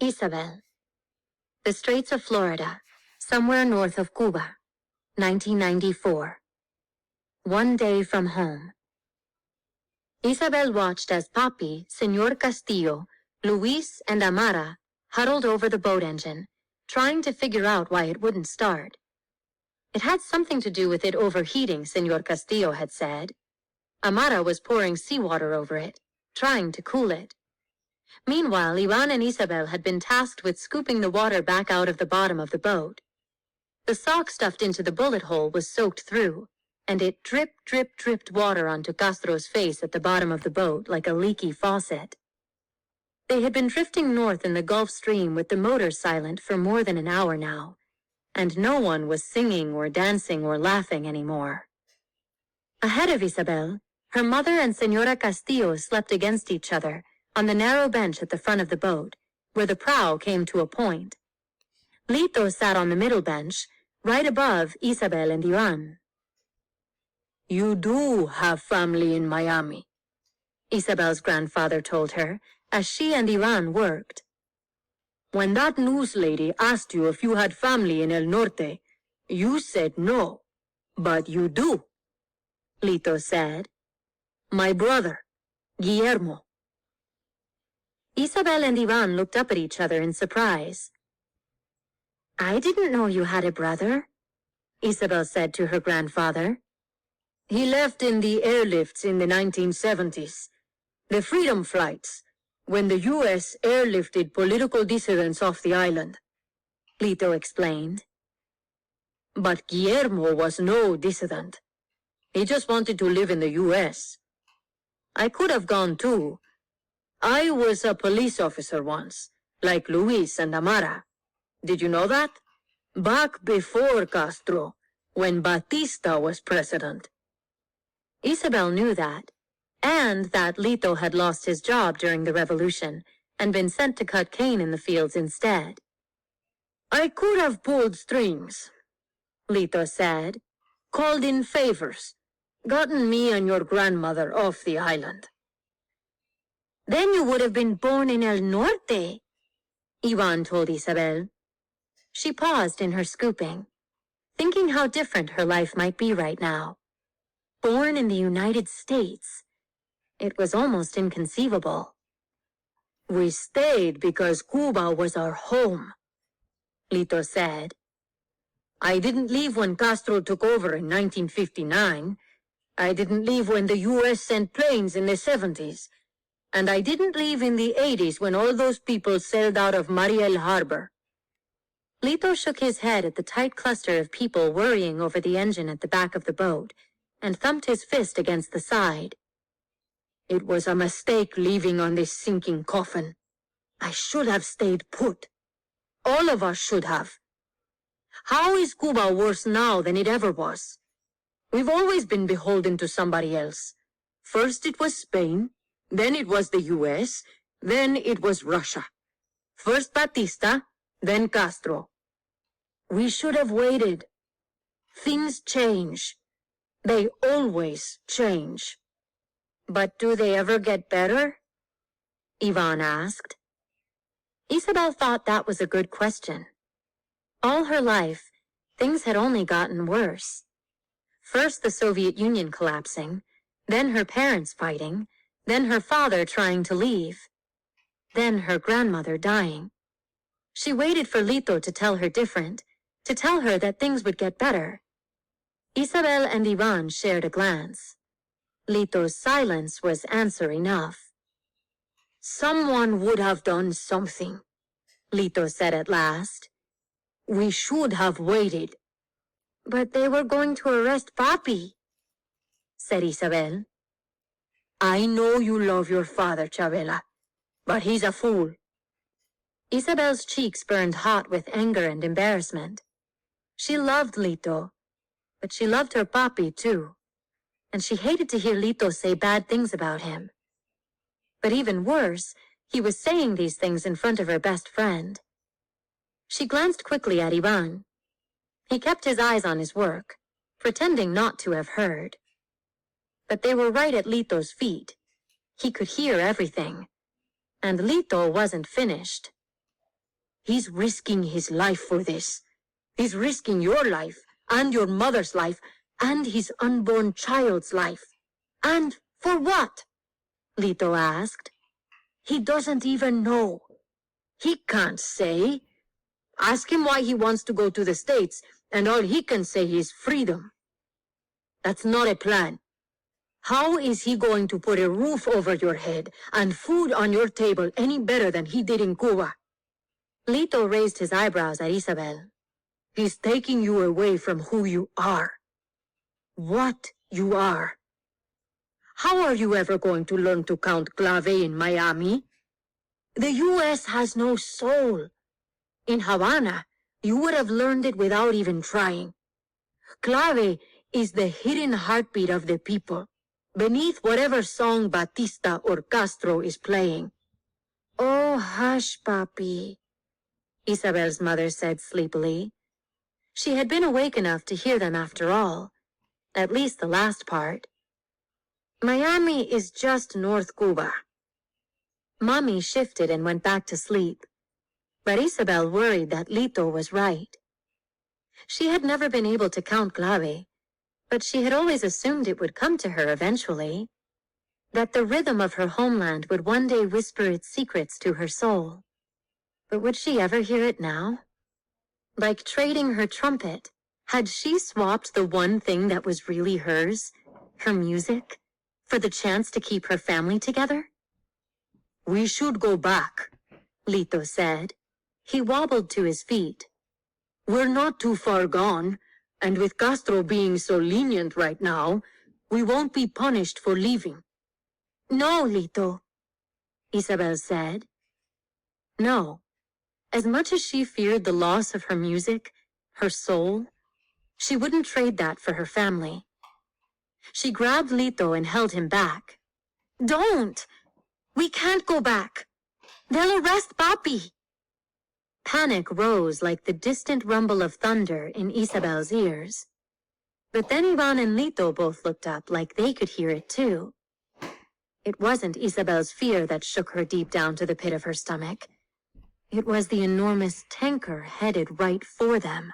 Isabel. The Straits of Florida, somewhere north of Cuba, 1994. One day from home. Isabel watched as Papi, Señor Castillo, Luis, and Amara huddled over the boat engine, trying to figure out why it wouldn't start. It had something to do with it overheating, Señor Castillo had said. Amara was pouring seawater over it, trying to cool it. Meanwhile, Ivan and Isabel had been tasked with scooping the water back out of the bottom of the boat. The sock stuffed into the bullet hole was soaked through, and it dripped water onto Castro's face at the bottom of the boat like a leaky faucet. They had been drifting north in the Gulf Stream with the motor silent for more than an hour now, and no one was singing or dancing or laughing anymore. Ahead of Isabel, her mother and Senora Castillo slept against each other on the narrow bench at the front of the boat, where the prow came to a point. Lito sat on the middle bench, right above Isabel and Ivan. "You do have family in Miami," Isabel's grandfather told her, as she and Ivan worked. "When that news lady asked you if you had family in El Norte, you said no, but you do," Lito said. "My brother, Guillermo." Isabel and Ivan looked up at each other in surprise. "I didn't know you had a brother," Isabel said to her grandfather. "He left in the airlifts in the 1970s, the Freedom Flights, when the U.S. airlifted political dissidents off the island," Lito explained. "But Guillermo was no dissident. He just wanted to live in the U.S. I could have gone too. I was a police officer once, like Luis and Amara. Did you know that? Back before Castro, when Batista was president." Isabel knew that, and that Lito had lost his job during the revolution and been sent to cut cane in the fields instead. "I could have pulled strings," Lito said. "Called in favors, gotten me and your grandmother off the island." "Then you would have been born in El Norte," Ivan told Isabel. She paused in her scooping, thinking how different her life might be right now. Born in the United States. It was almost inconceivable. "We stayed because Cuba was our home," Lito said. "I didn't leave when Castro took over in 1959. I didn't leave when the U.S. sent planes in the 70s. And I didn't leave in the 80s when all those people sailed out of Mariel Harbor." Lito shook his head at the tight cluster of people worrying over the engine at the back of the boat and thumped his fist against the side. "It was a mistake leaving on this sinking coffin. I should have stayed put. All of us should have. How is Cuba worse now than it ever was? We've always been beholden to somebody else. First it was Spain, then it was the U.S., then it was Russia. First Batista, then Castro. We should have waited. Things change. They always change." "But do they ever get better?" Ivan asked. Isabel thought that was a good question. All her life, things had only gotten worse. First the Soviet Union collapsing, then her parents fighting, then her father trying to leave, then her grandmother dying. She waited for Lito to tell her different, to tell her that things would get better. Isabel and Ivan shared a glance. Lito's silence was answer enough. "Someone would have done something," Lito said at last. "We should have waited." "But they were going to arrest Papi," said Isabel. "I know you love your father, Chavela, but he's a fool." Isabel's cheeks burned hot with anger and embarrassment. She loved Lito, but she loved her Papi too, and she hated to hear Lito say bad things about him. But even worse, he was saying these things in front of her best friend. She glanced quickly at Ivan. He kept his eyes on his work, pretending not to have heard. But they were right at Lito's feet. He could hear everything. And Lito wasn't finished. He's risking his life for this. He's risking your life, and your mother's life, and his unborn child's life. And for what? Lito asked. He doesn't even know. He can't say. Ask him why he wants to go to the States, and all he can say is freedom. That's not a plan. How is he going to put a roof over your head and food on your table any better than he did in Cuba? Lito raised his eyebrows at Isabel. He's taking you away from who you are. What you are. How are you ever going to learn to count clave in Miami? The U.S. has no soul. In Havana, you would have learned it without even trying. Clave is the hidden heartbeat of the people, beneath whatever song Batista or Castro is playing. Oh, hush, Papi, Isabel's mother said sleepily. She had been awake enough to hear them after all, at least the last part. Miami is just North Cuba. Mommy shifted and went back to sleep, but Isabel worried that Lito was right. She had never been able to count clave, but she had always assumed it would come to her eventually, that the rhythm of her homeland would one day whisper its secrets to her soul. But would she ever hear it now? Like trading her trumpet, had she swapped the one thing that was really hers, her music, for the chance to keep her family together? We should go back, Lito said. He wobbled to his feet. We're not too far gone, and with Castro being so lenient right now, we won't be punished for leaving. No, Lito, Isabel said. No. As much as she feared the loss of her music, her soul, she wouldn't trade that for her family. She grabbed Lito and held him back. Don't! We can't go back. They'll arrest Papi. Panic rose like the distant rumble of thunder in Isabel's ears. But then Ivan and Lito both looked up like they could hear it too. It wasn't Isabel's fear that shook her deep down to the pit of her stomach. It was the enormous tanker headed right for them.